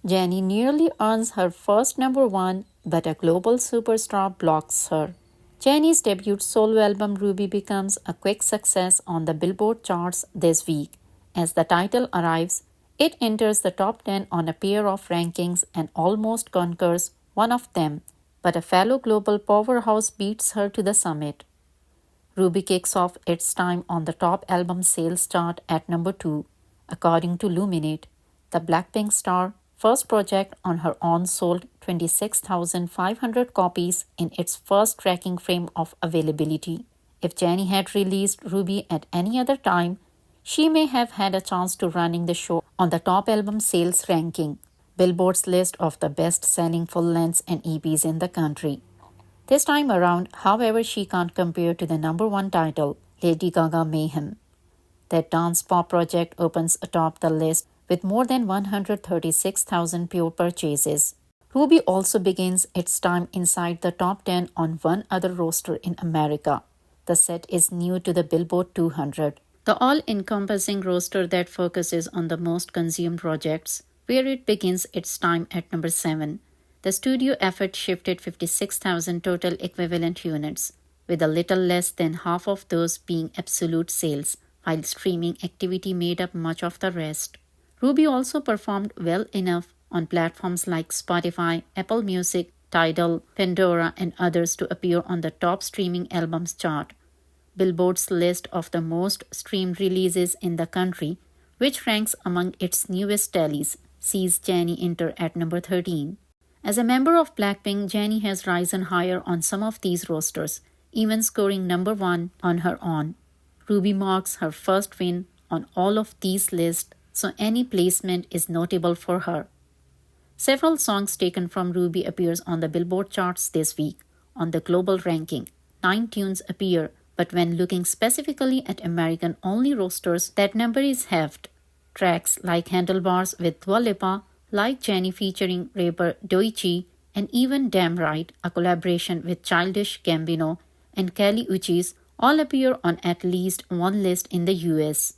Jennie nearly earns her first number one, but a global superstar blocks her. Jennie's debut solo album Ruby becomes a quick success on the Billboard charts this week. As the title arrives, it enters the top 10 on a pair of rankings and almost conquers one of them, but a fellow global powerhouse beats her to the summit. Ruby kicks off its time on the top album sales chart at number 2, according to Luminate. The Blackpink star first project on her own sold 26,500 copies in its first tracking frame of availability. If Jennie had released Ruby at any other time, she may have had a chance to running the show on the top album sales ranking, Billboard's list of the best-selling full-lengths and EPs in the country. This time around, however, she can't compare to the number one title, Lady Gaga Mayhem. That dance pop project opens atop the list with more than 136,000 pure purchases. Ruby also begins its time inside the top 10 on one other roster in America. The set is new to the Billboard 200, the all-encompassing roster that focuses on the most consumed projects, where it begins its time at number 7. The studio effort shifted 56,000 total equivalent units, with a little less than half of those being absolute sales, while streaming activity made up much of the rest. Ruby also performed well enough on platforms like Spotify, Apple Music, Tidal, Pandora, and others to appear on the top streaming albums chart, Billboard's list of the most streamed releases in the country, which ranks among its newest tallies, sees Jennie enter at number 13. As a member of Blackpink, Jennie has risen higher on some of these rosters, even scoring number 1 on her own. Ruby marks her first win on all of these lists, so any placement is notable for her. Several songs taken from Ruby appears on the Billboard charts this week. On the global ranking, 9 tunes appear, but when looking specifically at American-only rosters, that number is halved. Tracks like Handlebars with Dua Lipa, Like Jennie featuring rapper Doechii, and even Damn Right, a collaboration with Childish Gambino and Kali Uchis, all appear on at least one list in the US.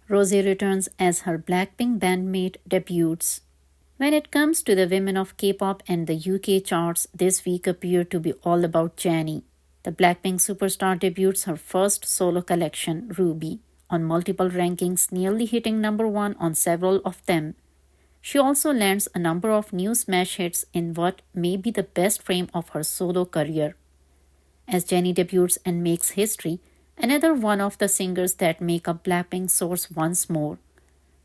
Rosie returns as her Blackpink bandmate debuts. When it comes to the women of K-pop and the UK charts, this week appear to be all about Jennie. The Blackpink superstar debuts her first solo collection, Ruby, on multiple rankings, nearly hitting number 1 on several of them. She also lands a number of new smash hits in what may be the best frame of her solo career. As Jennie debuts and makes history, another one of the singers that make up Blackpink soars once more.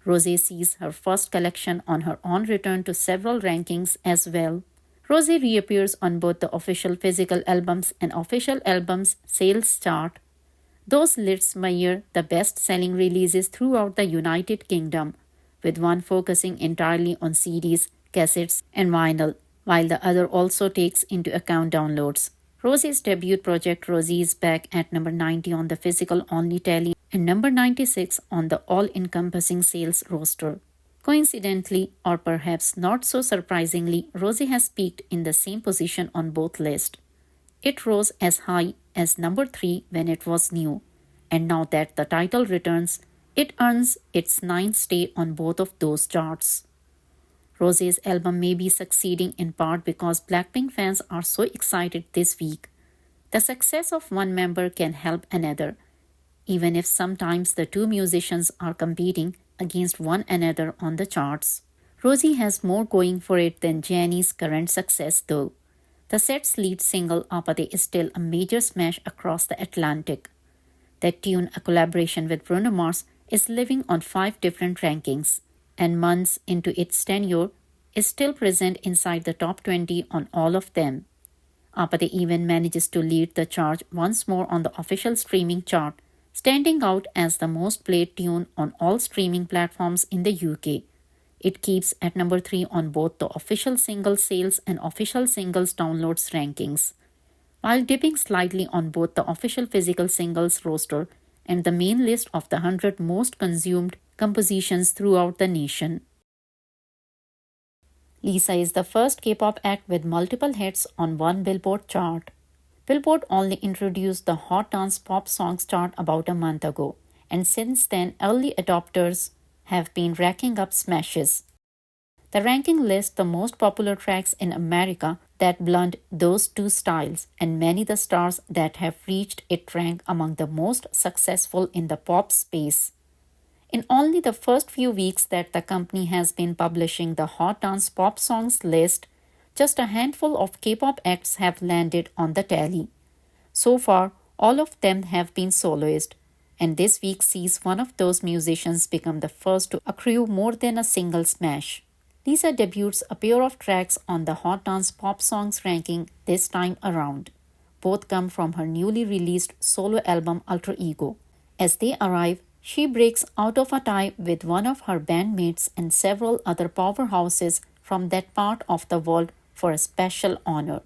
Rosé sees her first collection on her own return to several rankings as well. Rosie reappears on both the official physical albums and official albums sales chart. Those lists measure the best-selling releases throughout the United Kingdom, with one focusing entirely on CDs, cassettes, and vinyl, while the other also takes into account downloads. Rosie's debut project Rosie is back at number 90 on the physical-only tally and number 96 on the all-encompassing sales roster. Coincidentally, or perhaps not so surprisingly, Rosie has peaked in the same position on both lists. It rose as high as number 3 when it was new, and now that the title returns, it earns its 9th stay on both of those charts. Rosé's album may be succeeding in part because Blackpink fans are so excited this week. The success of one member can help another, even if sometimes the two musicians are competing against one another on the charts. Rosie has more going for it than Jennie's current success though. The set's lead single APT is still a major smash across the Atlantic. That tune, a collaboration with Bruno Mars, is living on 5 different rankings, and months into its tenure is still present inside the top 20 on all of them. APT even manages to lead the charge once more on the official streaming chart, standing out as the most played tune on all streaming platforms in the UK. It keeps at number 3 on both the official single sales and official singles downloads rankings, while dipping slightly on both the official physical singles roster and the main list of the 100 most consumed compositions throughout the nation. Lisa is the first K-pop act with multiple hits on one Billboard chart. Billboard only introduced the Hot Dance Pop Songs chart about a month ago, and since then early adopters have been racking up smashes. The ranking lists the most popular tracks in America that blend those two styles, and many the stars that have reached it rank among the most successful in the pop space. In only the first few weeks that the company has been publishing the Hot Dance Pop Songs list, just a handful of K-pop acts have landed on the tally. So far, all of them have been soloists, and this week sees one of those musicians become the first to accrue more than a single smash. Lisa debuts a pair of tracks on the Hot Dance Pop Songs ranking this time around. Both come from her newly released solo album Alter Ego. As they arrive, she breaks out of a tie with one of her bandmates and several other powerhouses from that part of the world for a special honor.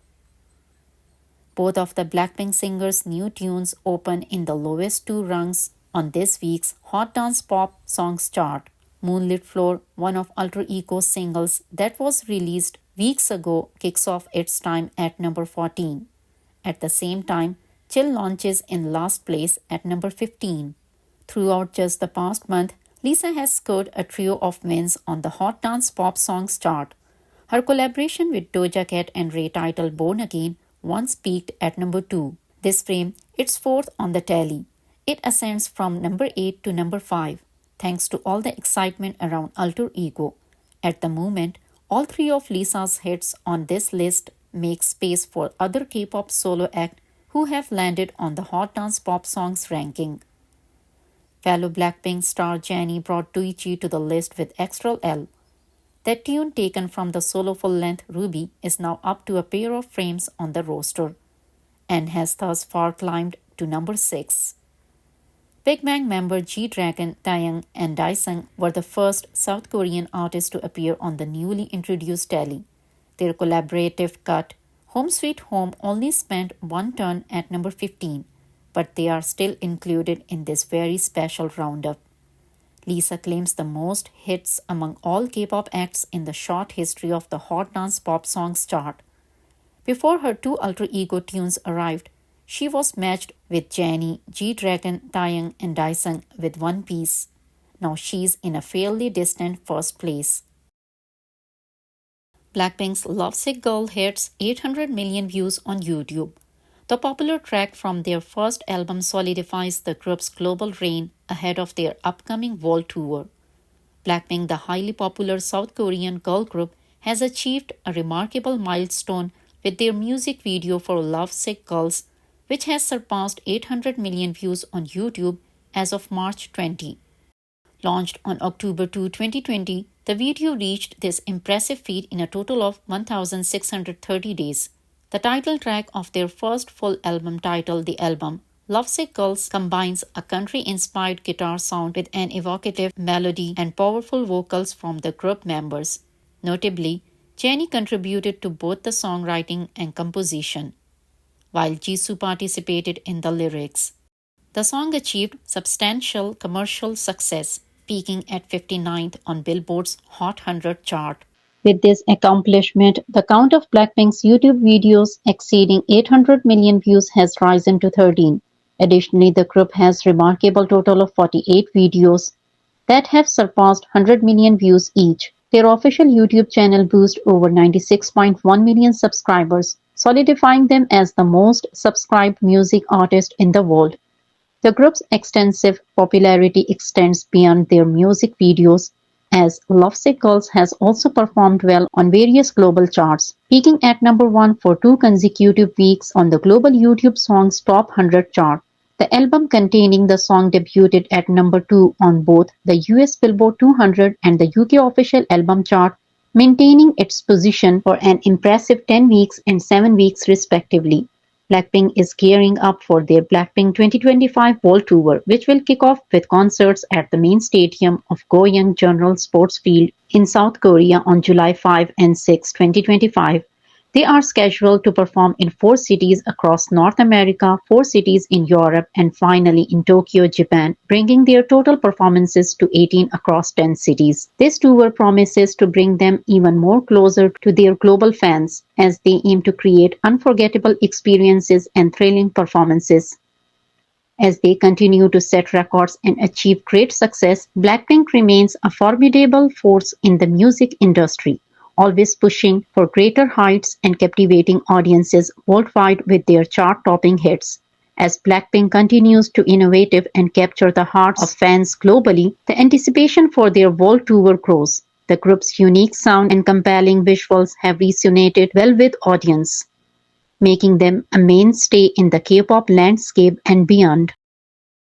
Both of the Blackpink singers' new tunes open in the lowest two rungs on this week's Hot Dance Pop Songs chart. Moonlit Floor, one of Alter Ego's singles that was released weeks ago, kicks off its time at number 14. At the same time, Chill launches in last place at number 15. Throughout just the past month, Lisa has scored a trio of wins on the Hot Dance Pop Songs chart. Her collaboration with Doja Cat and Ray titled Born Again once peaked at number 2. This frame, it's fourth on the tally. It ascends from number 8 to number 5, thanks to all the excitement around Alter Ego. At the moment, all three of Lisa's hits on this list make space for other K-pop solo acts who have landed on the Hot Dance Pop Songs ranking. Fellow Blackpink star Jennie brought Doechii to the list with Extral L. That tune taken from the solo full-length Ruby is now up to a pair of frames on the roster and has thus far climbed to number 6. Big Bang member G-Dragon, Taeyang and Daesung were the first South Korean artists to appear on the newly introduced tally. Their collaborative cut, Home Sweet Home, only spent one turn at number 15, but they are still included in this very special roundup. Lisa claims the most hits among all K-pop acts in the short history of the Hot Dance Pop Songs chart. Before her two Alter Ego tunes arrived, she was matched with Jennie, G-Dragon, Taeyang and Daesung with one piece. Now she's in a fairly distant first place. Blackpink's Lovesick Girl hits 800 million views on YouTube. The popular track from their first album solidifies the group's global reign ahead of their upcoming world tour. Blackpink, the highly popular South Korean girl group, has achieved a remarkable milestone with their music video for Lovesick Girls, which has surpassed 800 million views on YouTube as of March 20. Launched on October 2, 2020, the video reached this impressive feat in a total of 1,630 days. The title track of their first full album titled The Album, Lovesick Girls combines a country-inspired guitar sound with an evocative melody and powerful vocals from the group members. Notably, Jennie contributed to both the songwriting and composition, while Jisoo participated in the lyrics. The song achieved substantial commercial success, peaking at 59th on Billboard's Hot 100 chart. With this accomplishment, the count of Blackpink's YouTube videos exceeding 800 million views has risen to 13. Additionally, the group has a remarkable total of 48 videos that have surpassed 100 million views each. Their official YouTube channel boasts over 96.1 million subscribers, solidifying them as the most subscribed music artist in the world. The group's extensive popularity extends beyond their music videos, as Lovesick Girls has also performed well on various global charts, peaking at number 1 for 2 consecutive weeks on the global YouTube Songs Top 100 chart. The album containing the song debuted at number 2 on both the US Billboard 200 and the UK Official Album chart, maintaining its position for an impressive 10 weeks and 7 weeks respectively. Blackpink is gearing up for their Blackpink 2025 World Tour, which will kick off with concerts at the main stadium of Goyang General Sports Field in South Korea on July 5 and 6, 2025. They are scheduled to perform in 4 cities across North America, 4 cities in Europe, and finally in Tokyo, Japan, bringing their total performances to 18 across 10 cities. This tour promises to bring them even more closer to their global fans as they aim to create unforgettable experiences and thrilling performances. As they continue to set records and achieve great success, Blackpink remains a formidable force in the music industry, always pushing for greater heights and captivating audiences worldwide with their chart-topping hits. As Blackpink continues to innovate and capture the hearts of fans globally, the anticipation for their world tour grows. The group's unique sound and compelling visuals have resonated well with audience, making them a mainstay in the K-pop landscape and beyond.